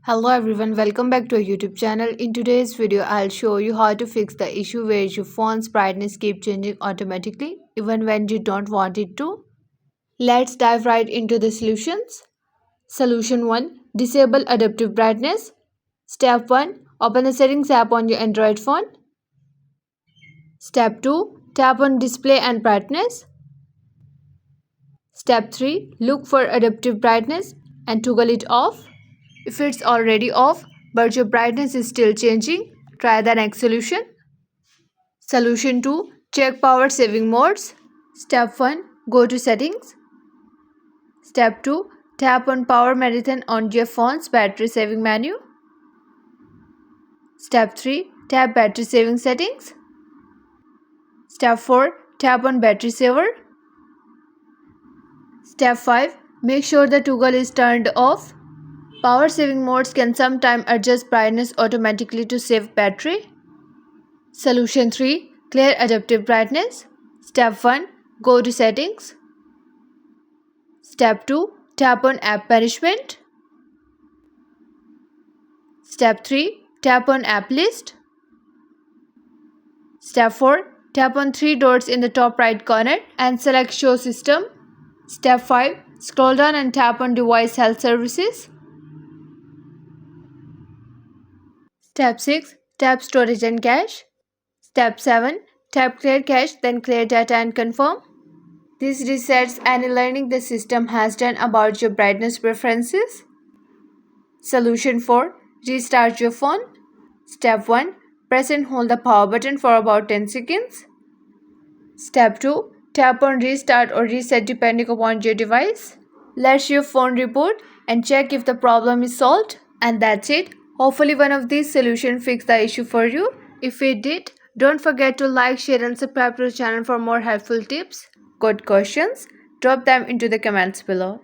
Hello everyone, welcome back to our YouTube channel. In today's video, I'll show you how to fix the issue where your phone's brightness keeps changing automatically even when you don't want it to. Let's dive right into the solutions. Solution 1. Disable adaptive brightness. Step 1. Open the settings app on your Android phone. Step 2. Tap on display and brightness. Step 3. Look for adaptive brightness and toggle it off. If it's already off but your brightness is still changing, try the next solution. Solution 2. Check power saving modes. Step 1. Go to settings. Step 2. Tap on power marathon on your phone's battery saving menu. Step 3. Tap battery saving settings. Step 4. Tap on battery saver. Step 5. Make sure the toggle is turned off. Power saving modes can sometimes adjust brightness automatically to save battery. Solution 3. Clear adaptive brightness. Step 1. Go to settings. Step 2. Tap on app management. Step 3. Tap on app list. Step 4. Tap on 3 dots in the top right corner and select show system. Step 5. Scroll down and tap on device health services. Step 6. Tap storage and cache. Step 7. Tap clear cache, then clear data and confirm. This resets any learning the system has done about your brightness preferences. Solution 4. Restart your phone. Step 1. Press and hold the power button for about 10 seconds. Step 2. Tap on restart or reset depending upon your device. Let your phone reboot and check if the problem is solved. And that's it. Hopefully one of these solutions fixed the issue for you. If it did, don't forget to like, share and subscribe to the channel for more helpful tips. Good questions? Drop them into the comments below.